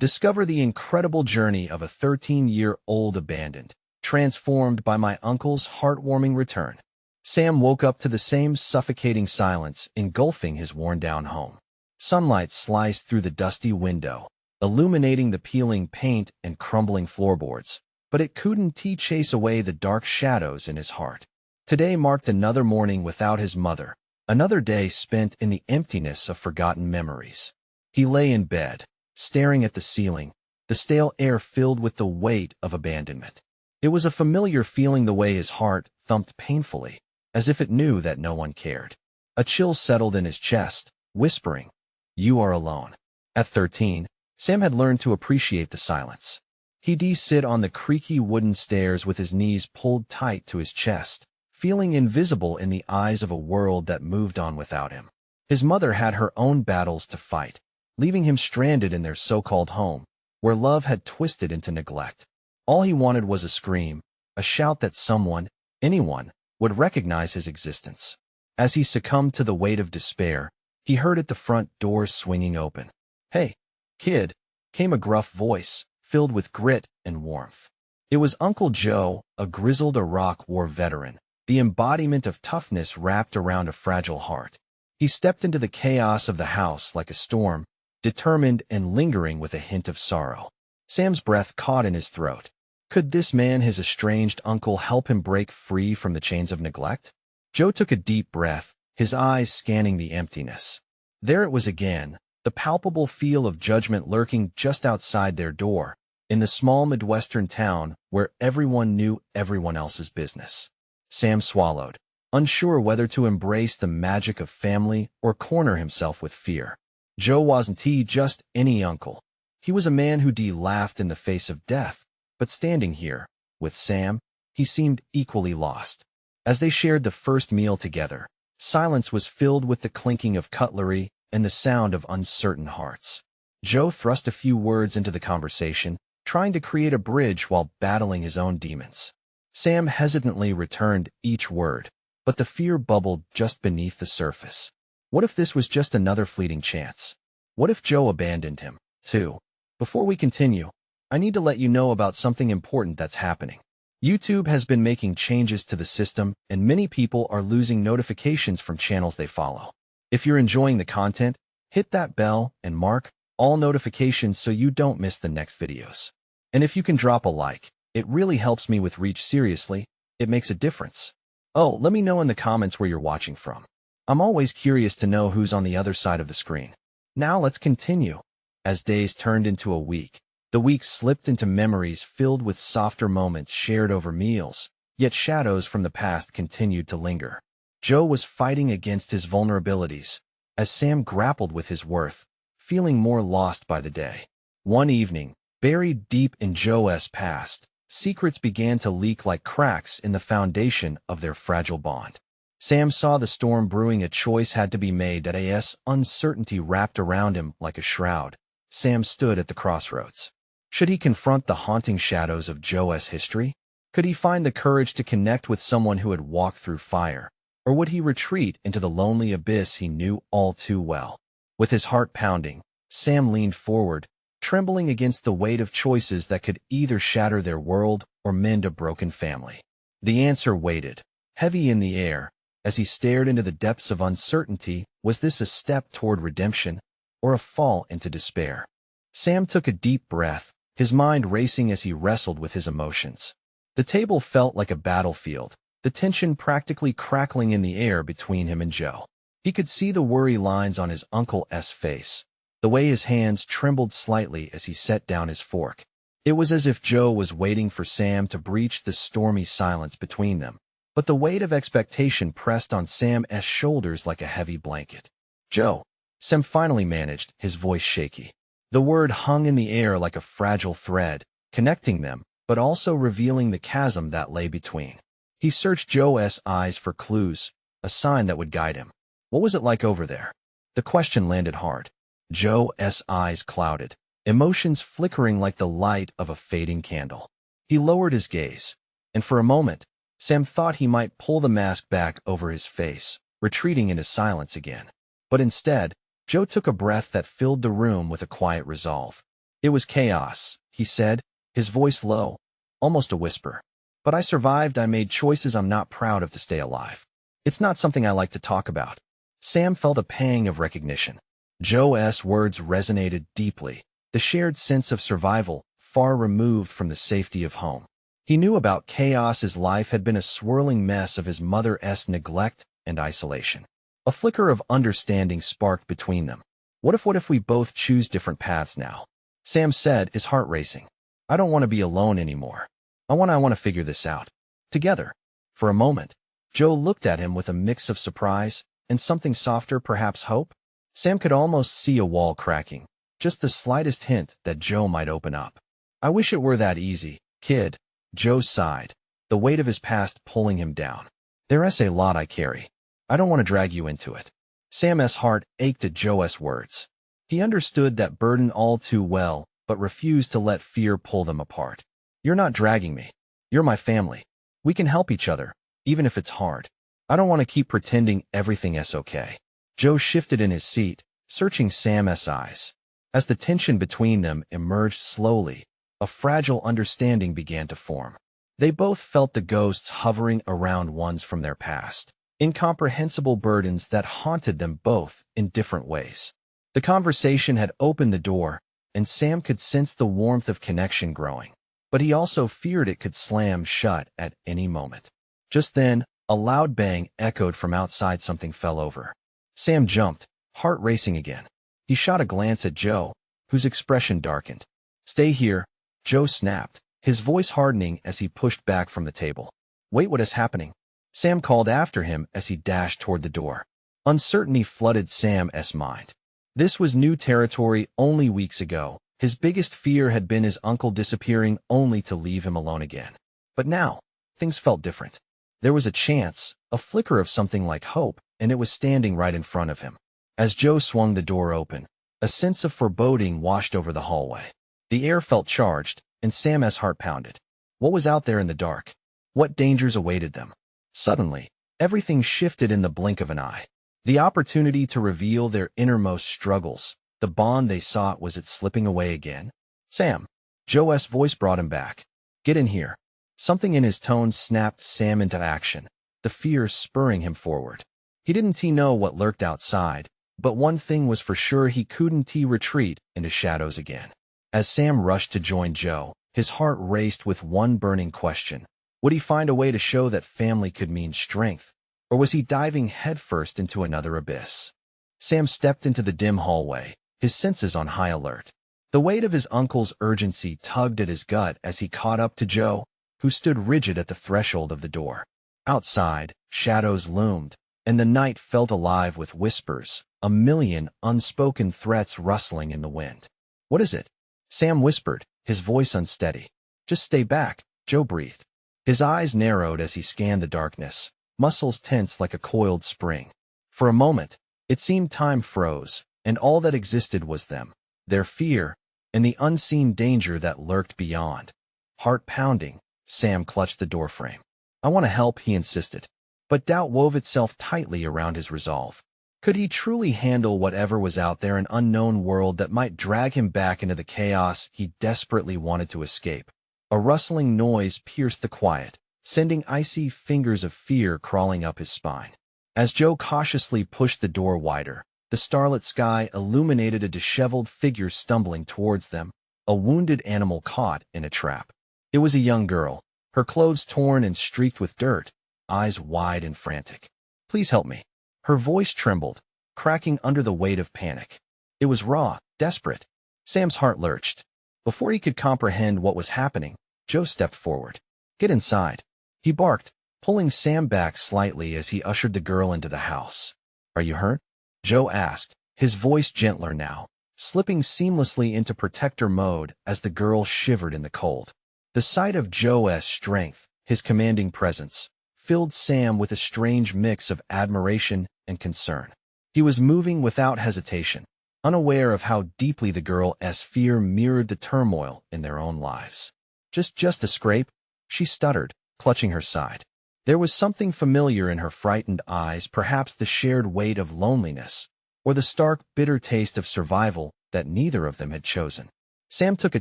Discover the incredible journey of a 13-year-old abandoned, transformed by my uncle's heartwarming return. Sam woke up to the same suffocating silence engulfing his worn-down home. Sunlight sliced through the dusty window, illuminating the peeling paint and crumbling floorboards, but it couldn't chase away the dark shadows in his heart. Today marked another morning without his mother, another day spent in the emptiness of forgotten memories. He lay in bed, staring at the ceiling, the stale air filled with the weight of abandonment. It was a familiar feeling, the way his heart thumped painfully, as if it knew that no one cared. A chill settled in his chest, whispering, "You are alone." At 13, Sam had learned to appreciate the silence. He'd sit on the creaky wooden stairs with his knees pulled tight to his chest, feeling invisible in the eyes of a world that moved on without him. His mother had her own battles to fight, leaving him stranded in their so-called home, where love had twisted into neglect. All he wanted was a scream, a shout that someone, anyone, would recognize his existence. As he succumbed to the weight of despair, he heard at the front door swinging open. "Hey, kid," came a gruff voice, filled with grit and warmth. It was Uncle Joe, a grizzled Iraq War veteran, the embodiment of toughness wrapped around a fragile heart. He stepped into the chaos of the house like a storm, determined and lingering with a hint of sorrow. Sam's breath caught in his throat. Could this man, his estranged uncle, help him break free from the chains of neglect? Joe took a deep breath, his eyes scanning the emptiness. There it was again, the palpable feel of judgment lurking just outside their door, in the small Midwestern town where everyone knew everyone else's business. Sam swallowed, unsure whether to embrace the magic of family or corner himself with fear. Joe wasn't just any uncle. He was a man who laughed in the face of death, but standing here, with Sam, he seemed equally lost. As they shared the first meal together, silence was filled with the clinking of cutlery and the sound of uncertain hearts. Joe thrust a few words into the conversation, trying to create a bridge while battling his own demons. Sam hesitantly returned each word, but the fear bubbled just beneath the surface. What if this was just another fleeting chance? What if Joe abandoned him, too? Before we continue, I need to let you know about something important that's happening. YouTube has been making changes to the system, and many people are losing notifications from channels they follow. If you're enjoying the content, hit that bell and mark all notifications so you don't miss the next videos. And if you can drop a like, it really helps me with reach. Seriously, it makes a difference. Oh, let me know in the comments where you're watching from. I'm always curious to know who's on the other side of the screen. Now let's continue. As days turned into a week, the week slipped into memories filled with softer moments shared over meals, yet shadows from the past continued to linger. Joe was fighting against his vulnerabilities, as Sam grappled with his worth, feeling more lost by the day. One evening, buried deep in Joe's past, secrets began to leak like cracks in the foundation of their fragile bond. Sam saw the storm brewing. A choice had to be made. As uncertainty wrapped around him like a shroud, Sam stood at the crossroads. Should he confront the haunting shadows of Joe's history? Could he find the courage to connect with someone who had walked through fire? Or would he retreat into the lonely abyss he knew all too well? With his heart pounding, Sam leaned forward, trembling against the weight of choices that could either shatter their world or mend a broken family. The answer waited, heavy in the air, as he stared into the depths of uncertainty. Was this a step toward redemption, or a fall into despair? Sam took a deep breath, his mind racing as he wrestled with his emotions. The table felt like a battlefield, the tension practically crackling in the air between him and Joe. He could see the worry lines on his uncle's face, the way his hands trembled slightly as he set down his fork. It was as if Joe was waiting for Sam to breach the stormy silence between them, but the weight of expectation pressed on Sam's shoulders like a heavy blanket. "Joe," Sam finally managed, his voice shaky. The word hung in the air like a fragile thread, connecting them, but also revealing the chasm that lay between. He searched Joe's eyes for clues, a sign that would guide him. What was it like over there? The question landed hard. Joe's eyes clouded, emotions flickering like the light of a fading candle. He lowered his gaze, and for a moment, Sam thought he might pull the mask back over his face, retreating into silence again. But instead, Joe took a breath that filled the room with a quiet resolve. It was chaos, he said, his voice low, almost a whisper. But I survived. I made choices I'm not proud of to stay alive. It's not something I like to talk about. Sam felt a pang of recognition. Joe's words resonated deeply, the shared sense of survival, far removed from the safety of home. He knew about chaos. His life had been a swirling mess of his mother's neglect and isolation. A flicker of understanding sparked between them. What if we both choose different paths now? Sam said, his heart racing. I don't want to be alone anymore. I want to figure this out. Together. For a moment, Joe looked at him with a mix of surprise and something softer, perhaps hope. Sam could almost see a wall cracking, just the slightest hint that Joe might open up. I wish it were that easy, kid. Joe sighed, the weight of his past pulling him down. There's a lot I carry. I don't want to drag you into it. Sam's heart ached at Joe's words. He understood that burden all too well, but refused to let fear pull them apart. You're not dragging me. You're my family. We can help each other, even if it's hard. I don't want to keep pretending everything's okay. Joe shifted in his seat, searching Sam's eyes. As the tension between them emerged slowly, a fragile understanding began to form. They both felt the ghosts hovering around ones from their past, incomprehensible burdens that haunted them both in different ways. The conversation had opened the door, and Sam could sense the warmth of connection growing, but he also feared it could slam shut at any moment. Just then, a loud bang echoed from outside. Something fell over. Sam jumped, heart racing again. He shot a glance at Joe, whose expression darkened. Stay here, Joe snapped, his voice hardening as he pushed back from the table. Wait, what is happening? Sam called after him as he dashed toward the door. Uncertainty flooded Sam's mind. This was new territory. Only weeks ago, his biggest fear had been his uncle disappearing only to leave him alone again. But now, things felt different. There was a chance, a flicker of something like hope, and it was standing right in front of him. As Joe swung the door open, a sense of foreboding washed over the hallway. The air felt charged, and Sam's heart pounded. What was out there in the dark? What dangers awaited them? Suddenly, everything shifted in the blink of an eye. The opportunity to reveal their innermost struggles, the bond they sought, was it slipping away again? Sam. Joe's voice brought him back. Get in here. Something in his tone snapped Sam into action, the fear spurring him forward. He didn't know what lurked outside, but one thing was for sure: he couldn't retreat into shadows again. As Sam rushed to join Joe, his heart raced with one burning question. Would he find a way to show that family could mean strength, or was he diving headfirst into another abyss? Sam stepped into the dim hallway, his senses on high alert. The weight of his uncle's urgency tugged at his gut as he caught up to Joe, who stood rigid at the threshold of the door. Outside, shadows loomed, and the night felt alive with whispers, a million unspoken threats rustling in the wind. What is it? Sam whispered, his voice unsteady. Just stay back, Joe breathed. His eyes narrowed as he scanned the darkness, muscles tense like a coiled spring. For a moment, it seemed time froze, and all that existed was them, their fear, and the unseen danger that lurked beyond. Heart pounding, Sam clutched the doorframe. I want to help, he insisted. But doubt wove itself tightly around his resolve. Could he truly handle whatever was out there, an unknown world that might drag him back into the chaos he desperately wanted to escape? A rustling noise pierced the quiet, sending icy fingers of fear crawling up his spine. As Joe cautiously pushed the door wider, the starlit sky illuminated a disheveled figure stumbling towards them, a wounded animal caught in a trap. It was a young girl, her clothes torn and streaked with dirt, eyes wide and frantic. Please help me. Her voice trembled, cracking under the weight of panic. It was raw, desperate. Sam's heart lurched. Before he could comprehend what was happening, Joe stepped forward. Get inside, he barked, pulling Sam back slightly as he ushered the girl into the house. Are you hurt? Joe asked, his voice gentler now, slipping seamlessly into protector mode as the girl shivered in the cold. The sight of Joe's strength, his commanding presence, filled Sam with a strange mix of admiration and concern. He was moving without hesitation, unaware of how deeply the girl's fear mirrored the turmoil in their own lives. Just a scrape, she stuttered, clutching her side. There was something familiar in her frightened eyes, perhaps the shared weight of loneliness, or the stark, bitter taste of survival that neither of them had chosen. Sam took a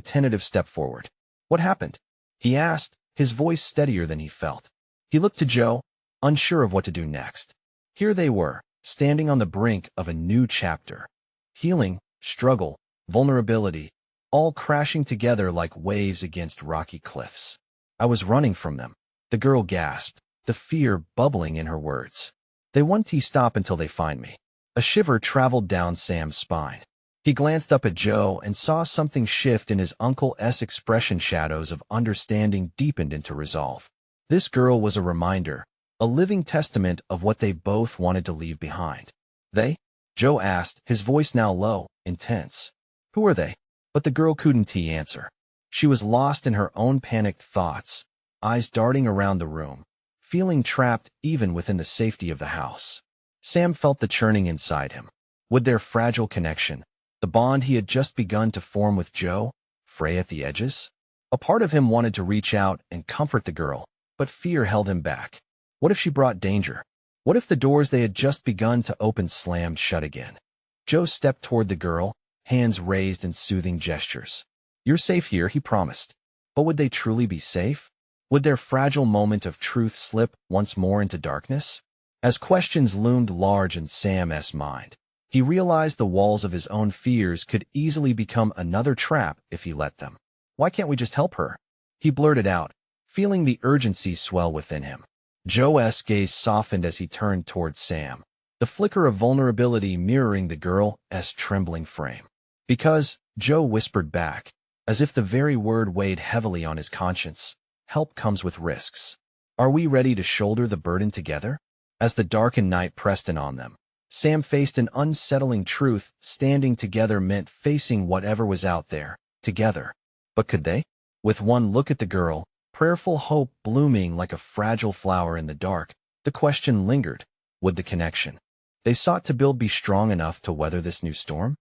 tentative step forward. What happened? He asked, his voice steadier than he felt. He looked to Joe, unsure of what to do next. Here they were, standing on the brink of a new chapter. Healing, struggle, vulnerability, all crashing together like waves against rocky cliffs. I was running from them. The girl gasped, the fear bubbling in her words. They won't stop until they find me. A shiver traveled down Sam's spine. He glanced up at Joe and saw something shift in his uncle's expression. Shadows of understanding deepened into resolve. This girl was a reminder, a living testament of what they both wanted to leave behind. They? Joe asked, his voice now low, intense. Who are they? But the girl couldn't answer. She was lost in her own panicked thoughts, eyes darting around the room, feeling trapped even within the safety of the house. Sam felt the churning inside him. Would their fragile connection, the bond he had just begun to form with Joe, fray at the edges? A part of him wanted to reach out and comfort the girl, but fear held him back. What if she brought danger? What if the doors they had just begun to open slammed shut again? Joe stepped toward the girl, hands raised in soothing gestures. You're safe here, he promised. But would they truly be safe? Would their fragile moment of truth slip once more into darkness? As questions loomed large in Sam's mind, he realized the walls of his own fears could easily become another trap if he let them. Why can't we just help her? He blurted out, feeling the urgency swell within him. Joe's gaze softened as he turned towards Sam, the flicker of vulnerability mirroring the girl's trembling frame. Because, Joe whispered back, as if the very word weighed heavily on his conscience, help comes with risks. Are we ready to shoulder the burden together? As the darkened night pressed in on them, Sam faced an unsettling truth. Standing together meant facing whatever was out there, together. But could they? With one look at the girl, prayerful hope blooming like a fragile flower in the dark, the question lingered. Would the connection they sought to build be strong enough to weather this new storm?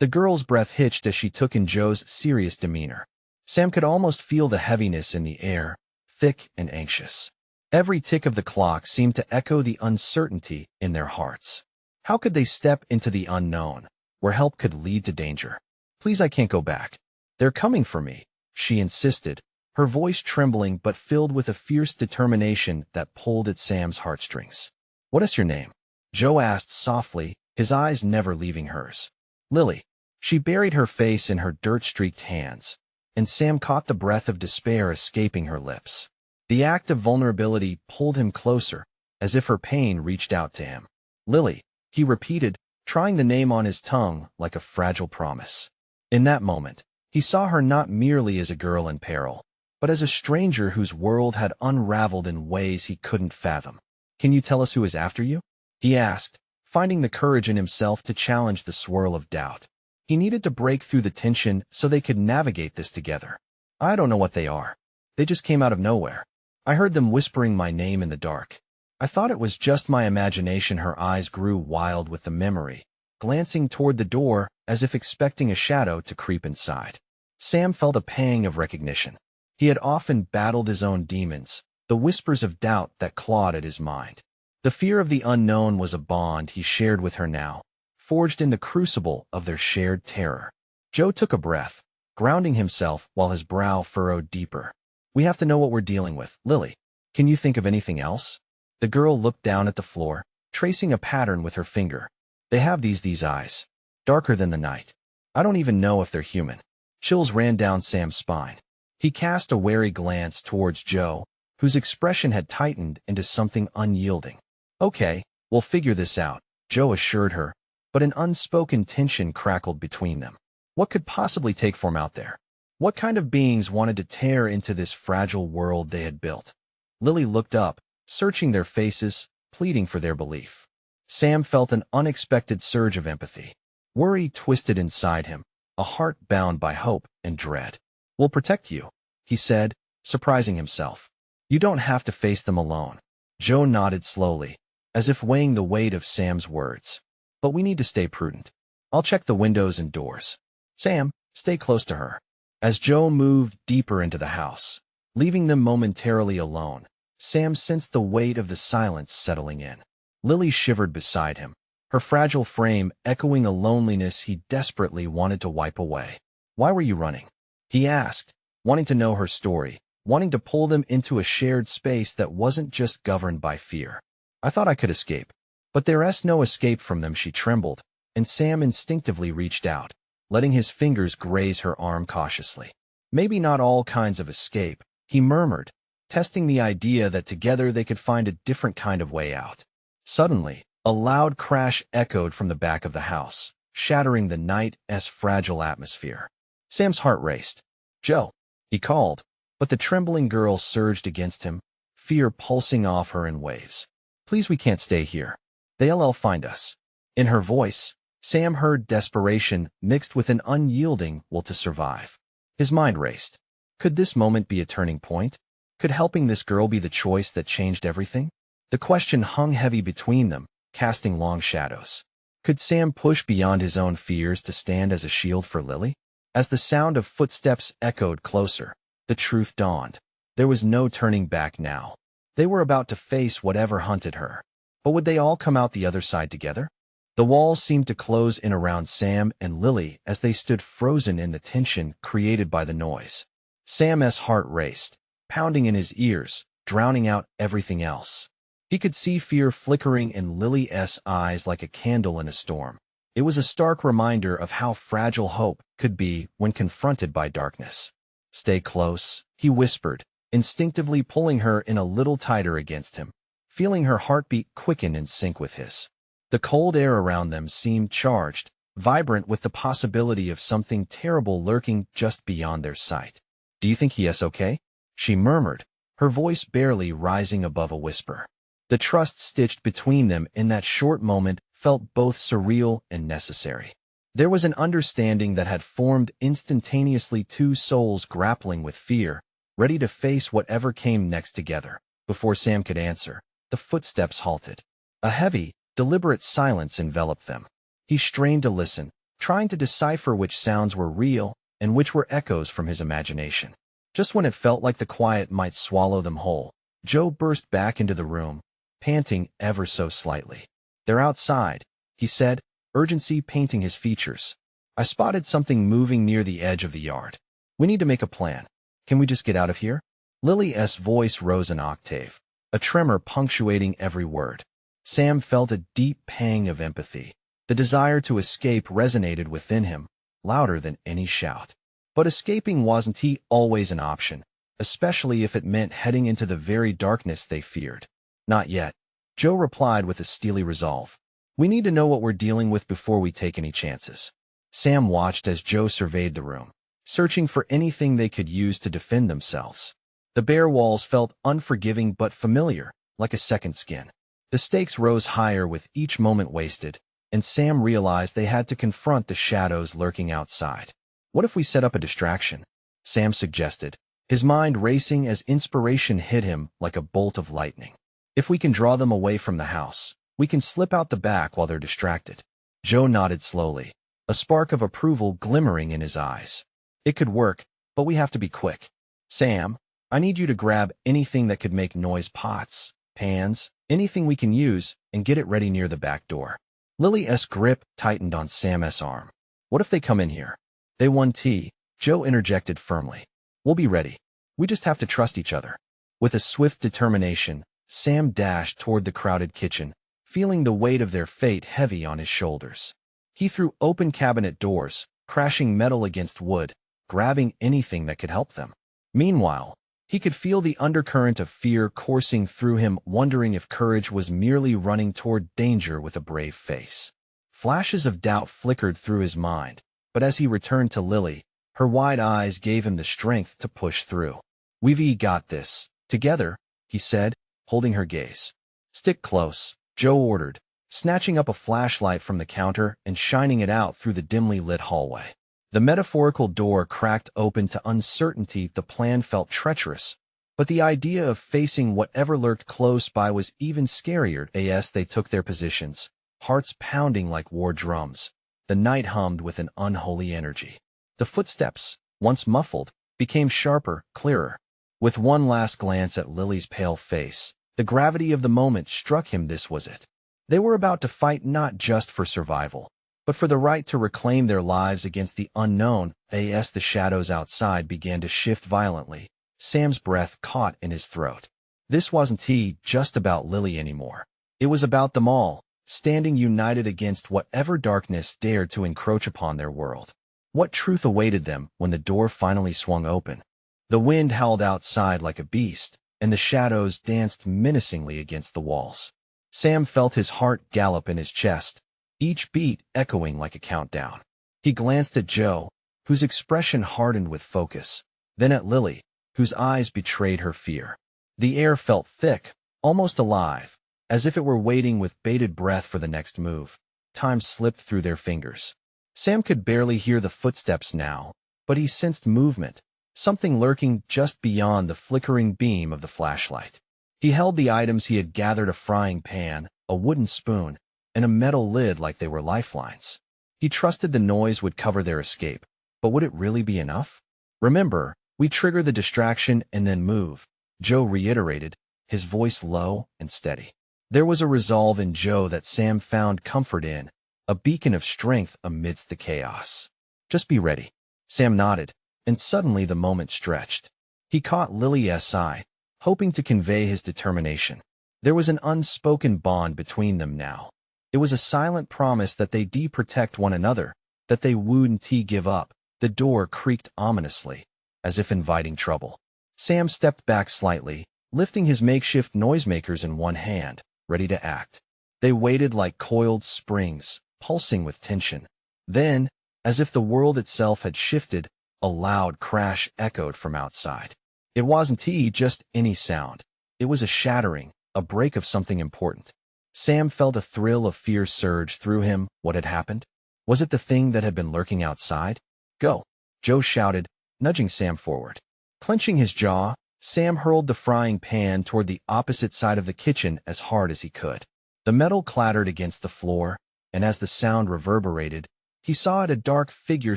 The girl's breath hitched as she took in Joe's serious demeanor. Sam could almost feel the heaviness in the air, thick and anxious. Every tick of the clock seemed to echo the uncertainty in their hearts. How could they step into the unknown, where help could lead to danger? Please, I can't go back. They're coming for me, she insisted, her voice trembling but filled with a fierce determination that pulled at Sam's heartstrings. What is your name? Joe asked softly, his eyes never leaving hers. Lily. She buried her face in her dirt-streaked hands, and Sam caught the breath of despair escaping her lips. The act of vulnerability pulled him closer, as if her pain reached out to him. Lily, he repeated, trying the name on his tongue like a fragile promise. In that moment, he saw her not merely as a girl in peril, but as a stranger whose world had unraveled in ways he couldn't fathom. Can you tell us who is after you? He asked, finding the courage in himself to challenge the swirl of doubt. He needed to break through the tension so they could navigate this together. I don't know what they are. They just came out of nowhere. I heard them whispering my name in the dark. I thought it was just my imagination. Her eyes grew wild with the memory, glancing toward the door as if expecting a shadow to creep inside. Sam felt a pang of recognition. He had often battled his own demons, the whispers of doubt that clawed at his mind. The fear of the unknown was a bond he shared with her now, forged in the crucible of their shared terror. Joe took a breath, grounding himself while his brow furrowed deeper. We have to know what we're dealing with, Lily. Can you think of anything else? The girl looked down at the floor, tracing a pattern with her finger. They have these eyes, darker than the night. I don't even know if they're human. Chills ran down Sam's spine. He cast a wary glance towards Joe, whose expression had tightened into something unyielding. Okay, we'll figure this out, Joe assured her, but an unspoken tension crackled between them. What could possibly take form out there? What kind of beings wanted to tear into this fragile world they had built? Lily looked up, searching their faces, pleading for their belief. Sam felt an unexpected surge of empathy. Worry twisted inside him, a heart bound by hope and dread. We'll protect you, he said, surprising himself. You don't have to face them alone. Joe nodded slowly, as if weighing the weight of Sam's words. But we need to stay prudent. I'll check the windows and doors. Sam, stay close to her. As Joe moved deeper into the house, leaving them momentarily alone, Sam sensed the weight of the silence settling in. Lily shivered beside him, her fragile frame echoing a loneliness he desperately wanted to wipe away. Why were you running? He asked, wanting to know her story, wanting to pull them into a shared space that wasn't just governed by fear. I thought I could escape. But there's no escape from them, she trembled, and Sam instinctively reached out, letting his fingers graze her arm cautiously. Maybe not all kinds of escape, he murmured, testing the idea that together they could find a different kind of way out. Suddenly, a loud crash echoed from the back of the house, shattering the night's fragile atmosphere. Sam's heart raced. "Joe," he called, but the trembling girl surged against him, fear pulsing off her in waves. "Please, we can't stay here. They'll find us." In her voice, Sam heard desperation mixed with an unyielding will to survive. His mind raced. Could this moment be a turning point? Could helping this girl be the choice that changed everything? The question hung heavy between them, casting long shadows. Could Sam push beyond his own fears to stand as a shield for Lily? As the sound of footsteps echoed closer, the truth dawned. There was no turning back now. They were about to face whatever hunted her. But would they all come out the other side together? The walls seemed to close in around Sam and Lily as they stood frozen in the tension created by the noise. Sam's heart raced, pounding in his ears, drowning out everything else. He could see fear flickering in Lily's eyes like a candle in a storm. It was a stark reminder of how fragile hope could be when confronted by darkness. "Stay close," he whispered, instinctively pulling her in a little tighter against him, feeling her heartbeat quicken in sync with his. The cold air around them seemed charged, vibrant with the possibility of something terrible lurking just beyond their sight. "Do you think he's okay?" she murmured, her voice barely rising above a whisper. The trust stitched between them in that short moment felt both surreal and necessary. There was an understanding that had formed instantaneously, two souls grappling with fear, ready to face whatever came next together. Before Sam could answer, the footsteps halted. A heavy, deliberate silence enveloped them. He strained to listen, trying to decipher which sounds were real and which were echoes from his imagination. Just when it felt like the quiet might swallow them whole, Joe burst back into the room, panting ever so slightly. "They're outside," he said, urgency painting his features. "I spotted something moving near the edge of the yard. We need to make a plan. Can we just get out of here?" Lily's voice rose an octave, a tremor punctuating every word. Sam felt a deep pang of empathy. The desire to escape resonated within him, louder than any shout. But escaping wasn't always an option, especially if it meant heading into the very darkness they feared. "Not yet," Joe replied with a steely resolve. "We need to know what we're dealing with before we take any chances." Sam watched as Joe surveyed the room, searching for anything they could use to defend themselves. The bare walls felt unforgiving but familiar, like a second skin. The stakes rose higher with each moment wasted, and Sam realized they had to confront the shadows lurking outside. "What if we set up a distraction?" Sam suggested, his mind racing as inspiration hit him like a bolt of lightning. "If we can draw them away from the house, we can slip out the back while they're distracted." Joe nodded slowly, a spark of approval glimmering in his eyes. "It could work, but we have to be quick. Sam, I need you to grab anything that could make noise, pots, pans, anything we can use, and get it ready near the back door." Lily's grip tightened on Sam's arm. "What if they come in here?" "They won tea," Joe interjected firmly. "We'll be ready. We just have to trust each other." With a swift determination, Sam dashed toward the crowded kitchen, feeling the weight of their fate heavy on his shoulders. He threw open cabinet doors, crashing metal against wood, grabbing anything that could help them. Meanwhile, he could feel the undercurrent of fear coursing through him, wondering if courage was merely running toward danger with a brave face. Flashes of doubt flickered through his mind, but as he returned to Lily, her wide eyes gave him the strength to push through. "We've got this. Together," he said, holding her gaze. "Stick close," Joe ordered, snatching up a flashlight from the counter and shining it out through the dimly lit hallway. The metaphorical door cracked open to uncertainty. The plan felt treacherous, but the idea of facing whatever lurked close by was even scarier. As they took their positions, hearts pounding like war drums, the night hummed with an unholy energy. The footsteps, once muffled, became sharper, clearer. With one last glance at Lily's pale face, the gravity of the moment struck him. This was it. They were about to fight not just for survival, but for the right to reclaim their lives against the unknown. As the shadows outside began to shift violently, Sam's breath caught in his throat. This wasn't just about Lily anymore. It was about them all, standing united against whatever darkness dared to encroach upon their world. What truth awaited them when the door finally swung open? The wind howled outside like a beast, and the shadows danced menacingly against the walls. Sam felt his heart gallop in his chest, each beat echoing like a countdown. He glanced at Joe, whose expression hardened with focus, then at Lily, whose eyes betrayed her fear. The air felt thick, almost alive, as if it were waiting with bated breath for the next move. Time slipped through their fingers. Sam could barely hear the footsteps now, but he sensed movement, something lurking just beyond the flickering beam of the flashlight. He held the items he had gathered: a frying pan, a wooden spoon, and a metal lid like they were lifelines. He trusted the noise would cover their escape, but would it really be enough? "Remember, we trigger the distraction and then move," Joe reiterated, his voice low and steady. There was a resolve in Joe that Sam found comfort in, a beacon of strength amidst the chaos. "Just be ready." Sam nodded, and suddenly the moment stretched. He caught Lily's eye, hoping to convey his determination. There was an unspoken bond between them now. It was a silent promise that they'd protect one another, that they wouldn't give up. The door creaked ominously, as if inviting trouble. Sam stepped back slightly, lifting his makeshift noisemakers in one hand, ready to act. They waited like coiled springs, pulsing with tension. Then, as if the world itself had shifted, a loud crash echoed from outside. It wasn't just any sound. It was a shattering, a break of something important. Sam felt a thrill of fear surge through him. What had happened? Was it the thing that had been lurking outside? "Go!" Joe shouted, nudging Sam forward. Clenching his jaw, Sam hurled the frying pan toward the opposite side of the kitchen as hard as he could. The metal clattered against the floor, and as the sound reverberated, he saw it, a dark figure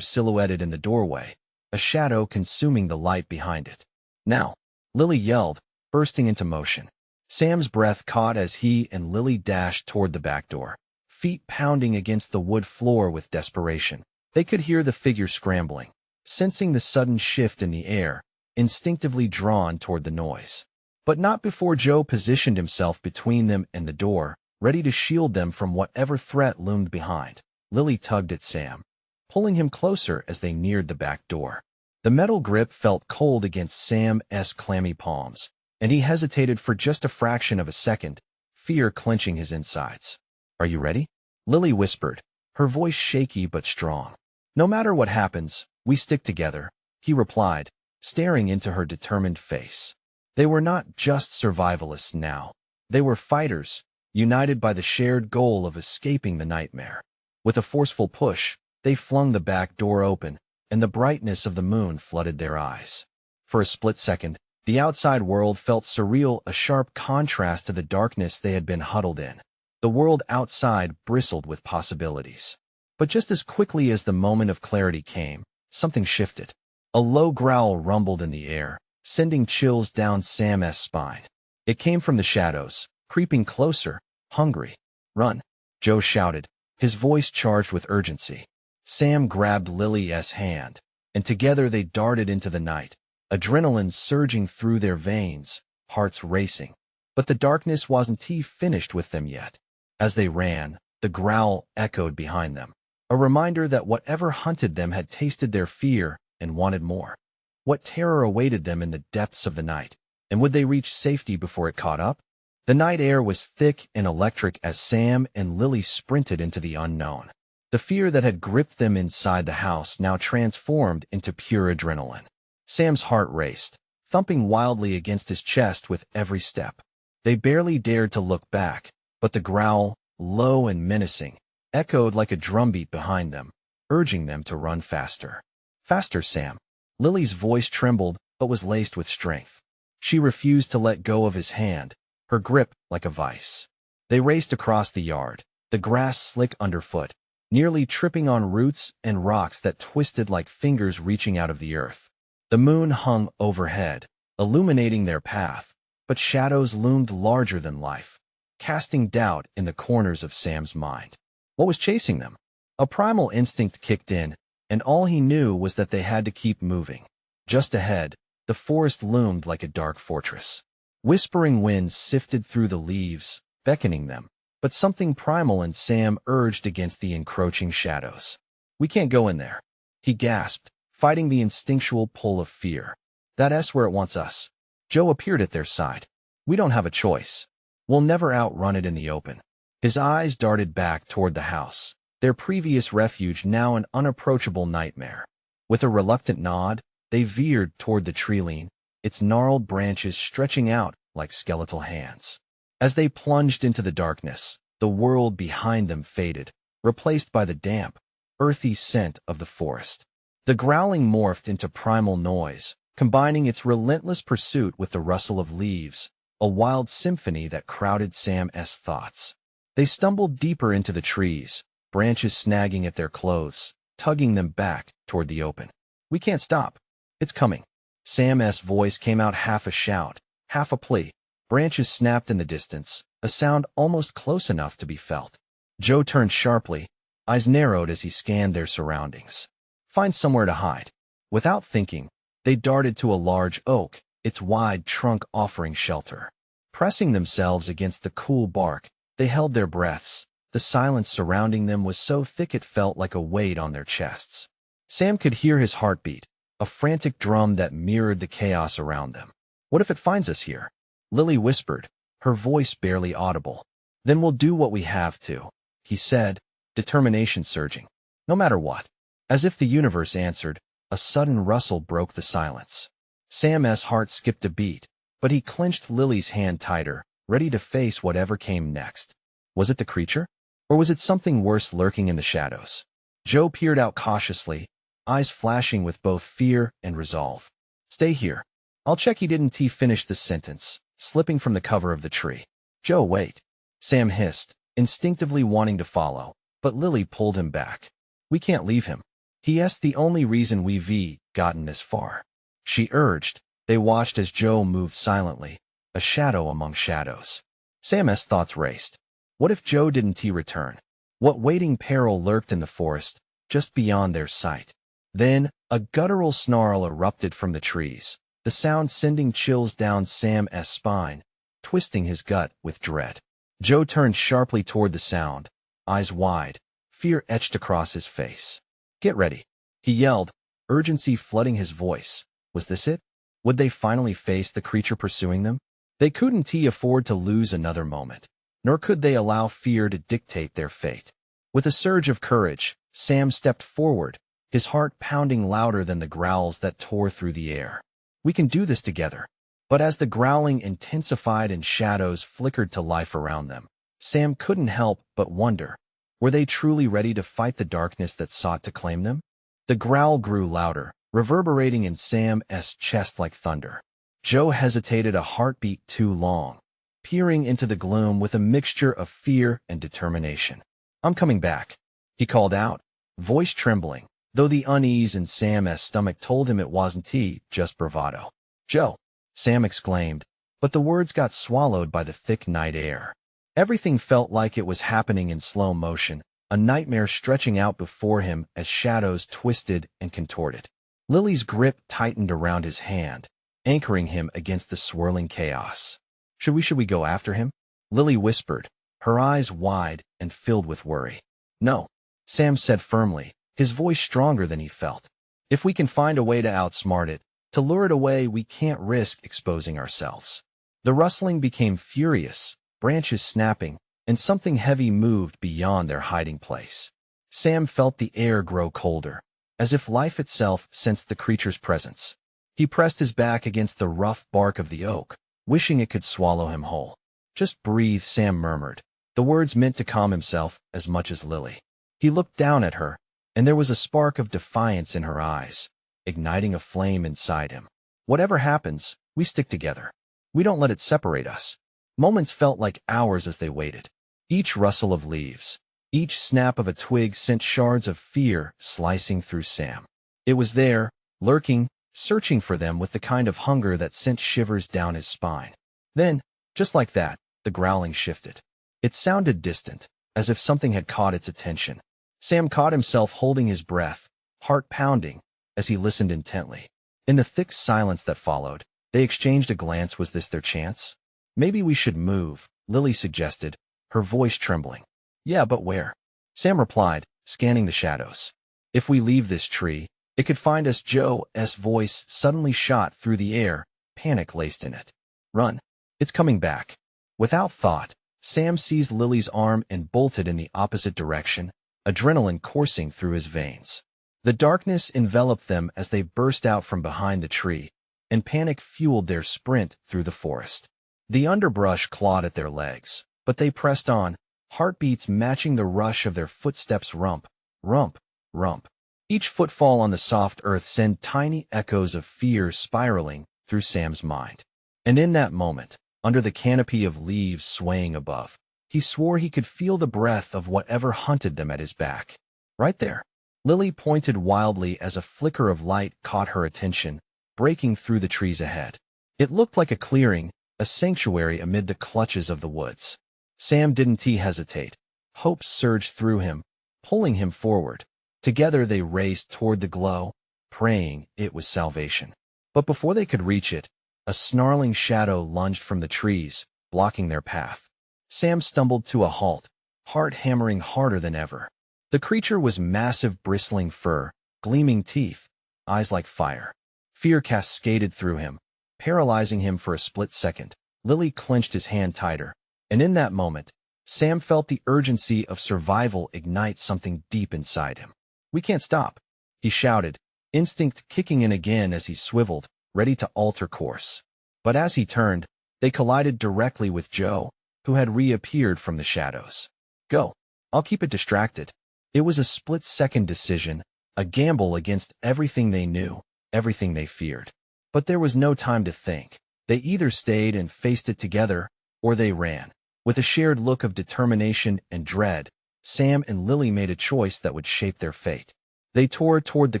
silhouetted in the doorway, a shadow consuming the light behind it. "Now!" Lily yelled, bursting into motion. Sam's breath caught as he and Lily dashed toward the back door, feet pounding against the wood floor with desperation. They could hear the figure scrambling, sensing the sudden shift in the air, instinctively drawn toward the noise. But not before Joe positioned himself between them and the door, ready to shield them from whatever threat loomed behind. Lily tugged at Sam, pulling him closer as they neared the back door. The metal grip felt cold against Sam's clammy palms, and he hesitated for just a fraction of a second, fear clenching his insides. "Are you ready?" Lily whispered, her voice shaky but strong. "No matter what happens, we stick together," he replied, staring into her determined face. They were not just survivalists now. They were fighters, united by the shared goal of escaping the nightmare. With a forceful push, they flung the back door open, and the brightness of the moon flooded their eyes. For a split second, the outside world felt surreal, a sharp contrast to the darkness they had been huddled in. The world outside bristled with possibilities. But just as quickly as the moment of clarity came, something shifted. A low growl rumbled in the air, sending chills down Sam's spine. It came from the shadows, creeping closer, hungry. "Run!" Joe shouted, his voice charged with urgency. Sam grabbed Lily's hand, and together they darted into the night, adrenaline surging through their veins, hearts racing. But the darkness wasn't finished with them yet. As they ran, the growl echoed behind them, a reminder that whatever hunted them had tasted their fear and wanted more. What terror awaited them in the depths of the night, and would they reach safety before it caught up? The night air was thick and electric as Sam and Lily sprinted into the unknown. The fear that had gripped them inside the house now transformed into pure adrenaline. Sam's heart raced, thumping wildly against his chest with every step. They barely dared to look back, but the growl, low and menacing, echoed like a drumbeat behind them, urging them to run faster. "Faster, Sam!" Lily's voice trembled but was laced with strength. She refused to let go of his hand, her grip like a vice. They raced across the yard, the grass slick underfoot, nearly tripping on roots and rocks that twisted like fingers reaching out of the earth. The moon hung overhead, illuminating their path, but shadows loomed larger than life, casting doubt in the corners of Sam's mind. What was chasing them? A primal instinct kicked in, and all he knew was that they had to keep moving. Just ahead, the forest loomed like a dark fortress. Whispering winds sifted through the leaves, beckoning them, but something primal in Sam urged against the encroaching shadows. "We can't go in there," he gasped, fighting the instinctual pull of fear. "That's where it wants us." Joe appeared at their side. "We don't have a choice. We'll never outrun it in the open." His eyes darted back toward the house, their previous refuge now an unapproachable nightmare. With a reluctant nod, they veered toward the tree-line, its gnarled branches stretching out like skeletal hands. As they plunged into the darkness, the world behind them faded, replaced by the damp, earthy scent of the forest. The growling morphed into primal noise, combining its relentless pursuit with the rustle of leaves, a wild symphony that crowded Sam's thoughts. They stumbled deeper into the trees, branches snagging at their clothes, tugging them back toward the open. "We can't stop. It's coming." Sam's voice came out half a shout, half a plea. Branches snapped in the distance, a sound almost close enough to be felt. Joe turned sharply, eyes narrowed as he scanned their surroundings. "Find somewhere to hide." Without thinking, they darted to a large oak, its wide trunk offering shelter. Pressing themselves against the cool bark, they held their breaths. The silence surrounding them was so thick it felt like a weight on their chests. Sam could hear his heartbeat, a frantic drum that mirrored the chaos around them. "What if it finds us here?" Lily whispered, her voice barely audible. "Then we'll do what we have to," he said, determination surging. "No matter what." As if the universe answered, a sudden rustle broke the silence. Sam's heart skipped a beat, but he clenched Lily's hand tighter, ready to face whatever came next. Was it the creature? Or was it something worse lurking in the shadows? Joe peered out cautiously, eyes flashing with both fear and resolve. "Stay here. I'll check." He didn't finish the sentence, slipping from the cover of the tree. "Joe, wait," Sam hissed, instinctively wanting to follow, but Lily pulled him back. "We can't leave him. He's the only reason we've gotten this far," she urged. They watched as Joe moved silently, a shadow among shadows. Sam's thoughts raced. What if Joe didn't return? What waiting peril lurked in the forest, just beyond their sight? Then, a guttural snarl erupted from the trees, the sound sending chills down Sam's spine, twisting his gut with dread. Joe turned sharply toward the sound, eyes wide, fear etched across his face. "Get ready," he yelled, urgency flooding his voice. Was this it? Would they finally face the creature pursuing them? They couldn't afford to lose another moment, nor could they allow fear to dictate their fate. With a surge of courage, Sam stepped forward, his heart pounding louder than the growls that tore through the air. "We can do this together." But as the growling intensified and shadows flickered to life around them, Sam couldn't help but wonder, were they truly ready to fight the darkness that sought to claim them? The growl grew louder, reverberating in Sam's chest like thunder. Joe hesitated a heartbeat too long, peering into the gloom with a mixture of fear and determination. "I'm coming back," he called out, voice trembling, though the unease in Sam's stomach told him it wasn't just bravado. "Joe!" Sam exclaimed, but the words got swallowed by the thick night air. Everything felt like it was happening in slow motion, a nightmare stretching out before him as shadows twisted and contorted. Lily's grip tightened around his hand, anchoring him against the swirling chaos. Should we go after him?" Lily whispered, her eyes wide and filled with worry. "No," Sam said firmly, his voice stronger than he felt. "If we can find a way to outsmart it, to lure it away, we can't risk exposing ourselves." The rustling became furious, branches snapping, and something heavy moved beyond their hiding place. Sam felt the air grow colder, as if life itself sensed the creature's presence. He pressed his back against the rough bark of the oak, wishing it could swallow him whole. "Just breathe," Sam murmured, the words meant to calm himself as much as Lily. He looked down at her, and there was a spark of defiance in her eyes, igniting a flame inside him. "Whatever happens, we stick together. We don't let it separate us." Moments felt like hours as they waited. Each rustle of leaves, each snap of a twig sent shards of fear slicing through Sam. It was there, lurking, searching for them with the kind of hunger that sent shivers down his spine. Then, just like that, the growling shifted. It sounded distant, as if something had caught its attention. Sam caught himself holding his breath, heart pounding, as he listened intently. In the thick silence that followed, they exchanged a glance. Was this their chance? Maybe we should move, Lily suggested, her voice trembling. Yeah, but where? Sam replied, scanning the shadows. If we leave this tree, it could find us. Joe's voice suddenly shot through the air, panic laced in it. Run. It's coming back. Without thought, Sam seized Lily's arm and bolted in the opposite direction, adrenaline coursing through his veins. The darkness enveloped them as they burst out from behind the tree, and panic fueled their sprint through the forest. The underbrush clawed at their legs, but they pressed on, heartbeats matching the rush of their footsteps. Rump, rump, rump. Each footfall on the soft earth sent tiny echoes of fear spiraling through Sam's mind. And in that moment, under the canopy of leaves swaying above, he swore he could feel the breath of whatever hunted them at his back. Right there. Lily pointed wildly as a flicker of light caught her attention, breaking through the trees ahead. It looked like a clearing, a sanctuary amid the clutches of the woods. Sam didn't hesitate. Hope surged through him, pulling him forward. Together they raced toward the glow, praying it was salvation. But before they could reach it, a snarling shadow lunged from the trees, blocking their path. Sam stumbled to a halt, heart hammering harder than ever. The creature was massive, bristling fur, gleaming teeth, eyes like fire. Fear cascaded through him, paralyzing him for a split second. Lily clenched his hand tighter, and in that moment, Sam felt the urgency of survival ignite something deep inside him. We can't stop, he shouted, instinct kicking in again as he swiveled, ready to alter course. But as he turned, they collided directly with Joe, who had reappeared from the shadows. Go. I'll keep it distracted. It was a split-second decision, a gamble against everything they knew, everything they feared. But there was no time to think. They either stayed and faced it together, or they ran. With a shared look of determination and dread, Sam and Lily made a choice that would shape their fate. They tore toward the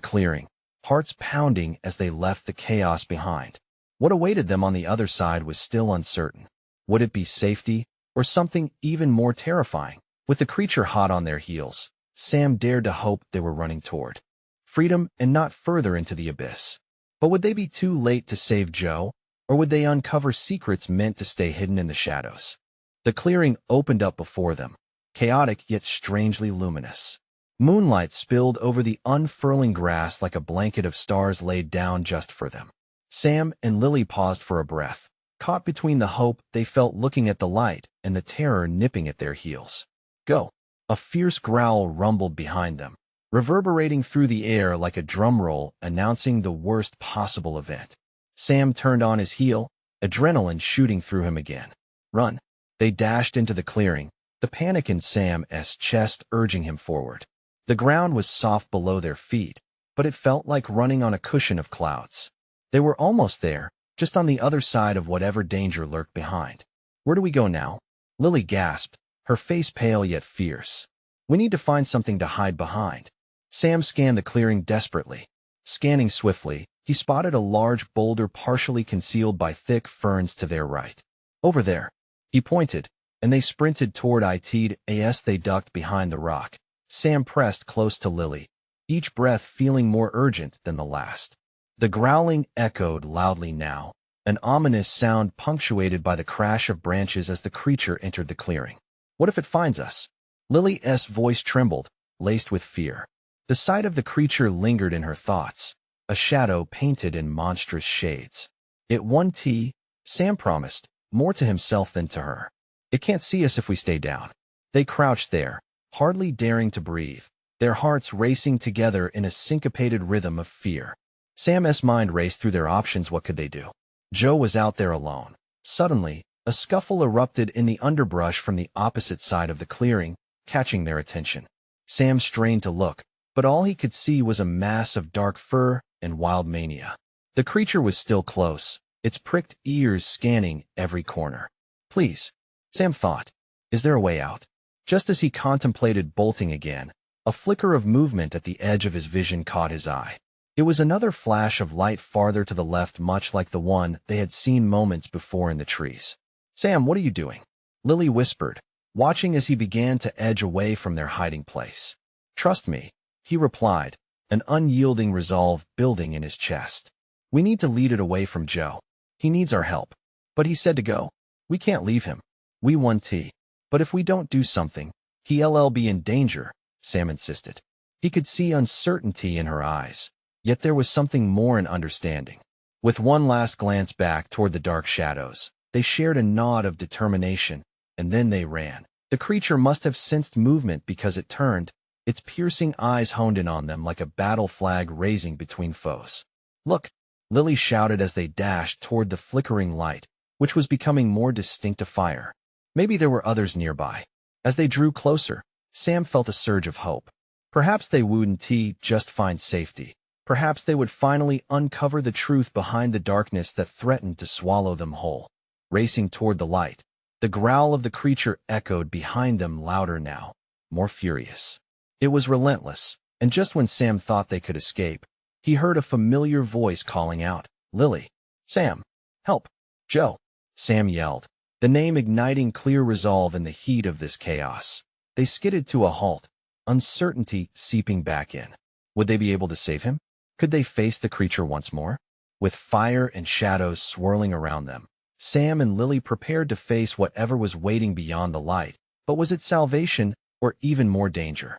clearing, hearts pounding as they left the chaos behind. What awaited them on the other side was still uncertain. Would it be safety, or something even more terrifying? With the creature hot on their heels, Sam dared to hope they were running toward freedom and not further into the abyss. But would they be too late to save Joe, or would they uncover secrets meant to stay hidden in the shadows? The clearing opened up before them, chaotic yet strangely luminous. Moonlight spilled over the unfurling grass like a blanket of stars laid down just for them. Sam and Lily paused for a breath, caught between the hope they felt looking at the light and the terror nipping at their heels. Go! A fierce growl rumbled behind them, reverberating through the air like a drum roll announcing the worst possible event. Sam turned on his heel, adrenaline shooting through him again. Run! They dashed into the clearing, the panic in Sam's chest urging him forward. The ground was soft below their feet, but it felt like running on a cushion of clouds. They were almost there, just on the other side of whatever danger lurked behind. Where do we go now? Lily gasped, her face pale yet fierce. We need to find something to hide behind. Sam scanned the clearing desperately. Scanning swiftly, he spotted a large boulder partially concealed by thick ferns to their right. Over there. He pointed, and they sprinted toward it as they ducked behind the rock. Sam pressed close to Lily, each breath feeling more urgent than the last. The growling echoed loudly now, an ominous sound punctuated by the crash of branches as the creature entered the clearing. What if it finds us? Lily's voice trembled, laced with fear. The sight of the creature lingered in her thoughts, a shadow painted in monstrous shades. It won't, Sam promised, more to himself than to her. It can't see us if we stay down. They crouched there, hardly daring to breathe, their hearts racing together in a syncopated rhythm of fear. Sam's mind raced through their options. What could they do? Joe was out there alone. Suddenly, a scuffle erupted in the underbrush from the opposite side of the clearing, catching their attention. Sam strained to look, but all he could see was a mass of dark fur and wild mania. The creature was still close, its pricked ears scanning every corner. Please, Sam thought, is there a way out? Just as he contemplated bolting again, a flicker of movement at the edge of his vision caught his eye. It was another flash of light farther to the left, much like the one they had seen moments before in the trees. Sam, what are you doing? Lily whispered, watching as he began to edge away from their hiding place. Trust me, he replied, an unyielding resolve building in his chest. We need to lead it away from Joe. He needs our help. But he said to go. We can't leave him. We want tea. But if we don't do something, he'll be in danger, Sam insisted. He could see uncertainty in her eyes, yet there was something more in understanding. With one last glance back toward the dark shadows, they shared a nod of determination, and then they ran. The creature must have sensed movement because it turned, its piercing eyes honed in on them like a battle flag raising between foes. Look, Lily shouted as they dashed toward the flickering light, which was becoming more distinct a fire. Maybe there were others nearby. As they drew closer, Sam felt a surge of hope. Perhaps they wouldn't just find safety. Perhaps they would finally uncover the truth behind the darkness that threatened to swallow them whole. Racing toward the light, the growl of the creature echoed behind them louder now, more furious. It was relentless, and just when Sam thought they could escape, he heard a familiar voice calling out, Lily. Sam. Help. Joe. Sam yelled, the name igniting clear resolve in the heat of this chaos. They skidded to a halt, uncertainty seeping back in. Would they be able to save him? Could they face the creature once more? With fire and shadows swirling around them, Sam and Lily prepared to face whatever was waiting beyond the light, but was it salvation or even more danger?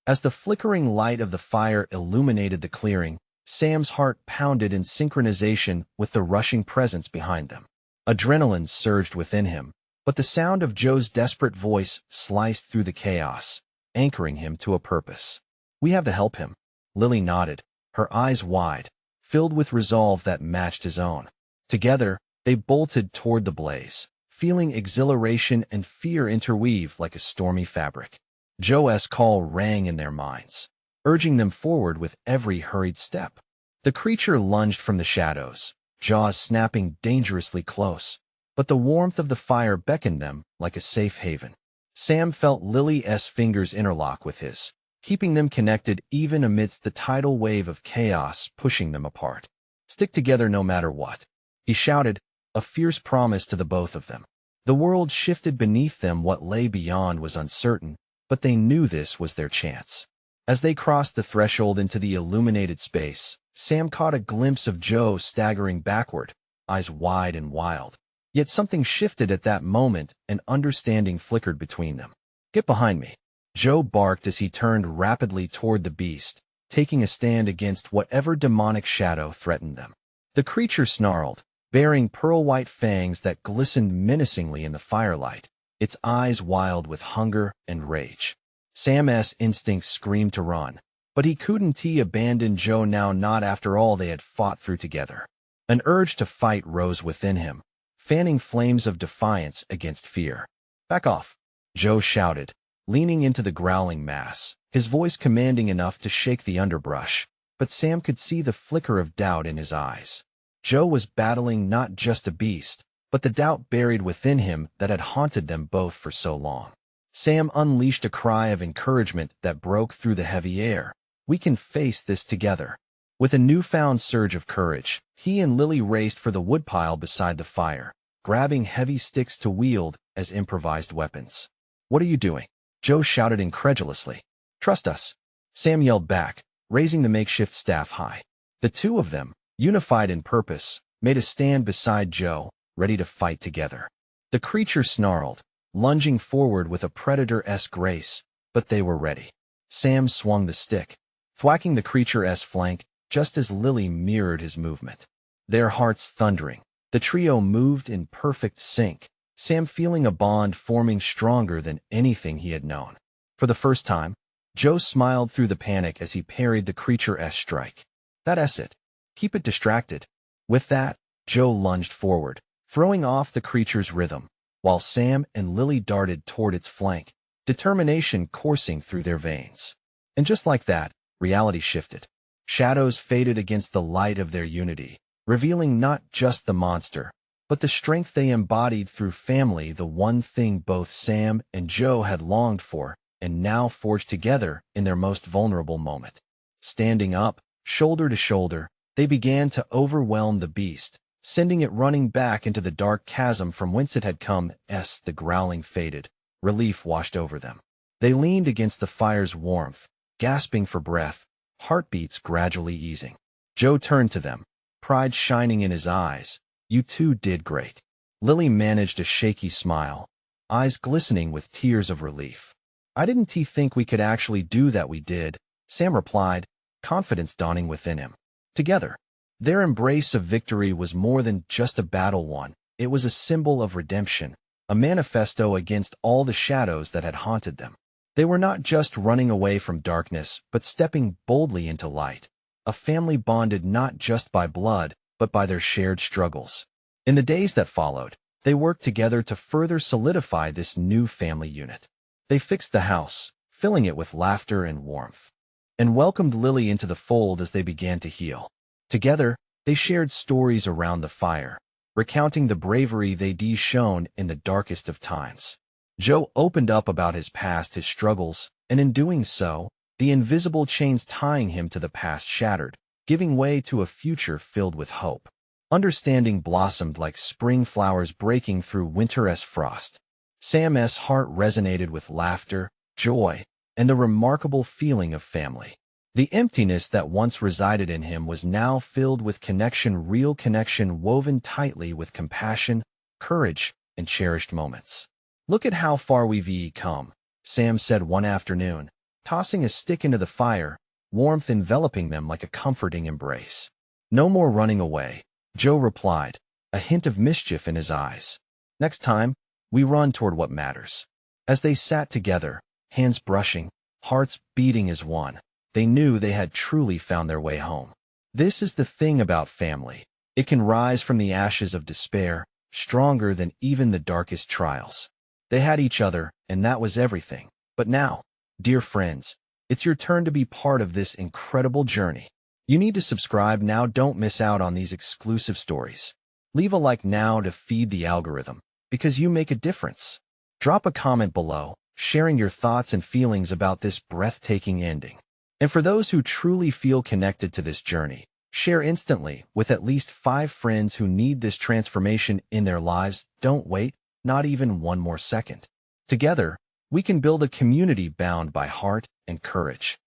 As the flickering light of the fire illuminated the clearing, Sam's heart pounded in synchronization with the rushing presence behind them. Adrenaline surged within him, but the sound of Joe's desperate voice sliced through the chaos, anchoring him to a purpose. We have to help him. Lily nodded, her eyes wide, filled with resolve that matched his own. Together, they bolted toward the blaze, feeling exhilaration and fear interweave like a stormy fabric. Joe's call rang in their minds, urging them forward with every hurried step. The creature lunged from the shadows, jaws snapping dangerously close, but the warmth of the fire beckoned them like a safe haven. Sam felt Lily's fingers interlock with his, keeping them connected even amidst the tidal wave of chaos pushing them apart. Stick together no matter what, he shouted, a fierce promise to the both of them. The world shifted beneath them. What lay beyond was uncertain, but they knew this was their chance. As they crossed the threshold into the illuminated space, Sam caught a glimpse of Joe staggering backward, eyes wide and wild. Yet something shifted at that moment, and understanding flickered between them. Get behind me, Joe barked as he turned rapidly toward the beast, taking a stand against whatever demonic shadow threatened them. The creature snarled, bearing pearl-white fangs that glistened menacingly in the firelight, its eyes wild with hunger and rage. Sam's instincts screamed to run, but he couldn't abandon Joe now, not after all they had fought through together. An urge to fight rose within him, fanning flames of defiance against fear. Back off, Joe shouted, leaning into the growling mass, his voice commanding enough to shake the underbrush, but Sam could see the flicker of doubt in his eyes. Joe was battling not just a beast, but the doubt buried within him that had haunted them both for so long. Sam unleashed a cry of encouragement that broke through the heavy air. We can face this together. With a newfound surge of courage, he and Lily raced for the woodpile beside the fire, grabbing heavy sticks to wield as improvised weapons. What are you doing? Joe shouted incredulously. Trust us, Sam yelled back, raising the makeshift staff high. The two of them, unified in purpose, made a stand beside Joe, ready to fight together. The creature snarled, lunging forward with a predator-esque grace, but they were ready. Sam swung the stick, thwacking the creature's flank just as Lily mirrored his movement. Their hearts thundering, the trio moved in perfect sync, Sam feeling a bond forming stronger than anything he had known. For the first time, Joe smiled through the panic as he parried the creature's strike. That's it. Keep it distracted. With that, Joe lunged forward, throwing off the creature's rhythm, while Sam and Lily darted toward its flank, determination coursing through their veins. And just like that, reality shifted. Shadows faded against the light of their unity, revealing not just the monster, but the strength they embodied through family, the one thing both Sam and Joe had longed for and now forged together in their most vulnerable moment. Standing up, shoulder to shoulder, they began to overwhelm the beast, sending it running back into the dark chasm from whence it had come. As the growling faded, relief washed over them. They leaned against the fire's warmth, gasping for breath, heartbeats gradually easing. Joe turned to them, pride shining in his eyes. "You two did great." Lily managed a shaky smile, eyes glistening with tears of relief. "I didn't think we could actually do that." "We did," Sam replied, confidence dawning within him. Together, their embrace of victory was more than just a battle won. It was a symbol of redemption, a manifesto against all the shadows that had haunted them. They were not just running away from darkness, but stepping boldly into light. A family bonded not just by blood, but by their shared struggles. In the days that followed, they worked together to further solidify this new family unit. They fixed the house, filling it with laughter and warmth, and welcomed Lily into the fold as they began to heal. Together, they shared stories around the fire, recounting the bravery they'd shown in the darkest of times. Joe opened up about his past, his struggles, and in doing so, the invisible chains tying him to the past shattered, giving way to a future filled with hope. Understanding blossomed like spring flowers breaking through winter's frost. Sam's heart resonated with laughter, joy, and the remarkable feeling of family. The emptiness that once resided in him was now filled with connection, real connection woven tightly with compassion, courage, and cherished moments. "Look at how far we've come," Sam said one afternoon, tossing a stick into the fire, warmth enveloping them like a comforting embrace. "No more running away," Joe replied, a hint of mischief in his eyes. "Next time, we run toward what matters." As they sat together, hands brushing, hearts beating as one, they knew they had truly found their way home. This is the thing about family. It can rise from the ashes of despair, stronger than even the darkest trials. They had each other, and that was everything. But now, dear friends, it's your turn to be part of this incredible journey. You need to subscribe now. Don't miss out on these exclusive stories. Leave a like now to feed the algorithm, because you make a difference. Drop a comment below, sharing your thoughts and feelings about this breathtaking ending. And for those who truly feel connected to this journey, share instantly with at least 5 friends who need this transformation in their lives. Don't wait, not even one more second. Together, we can build a community bound by heart and courage.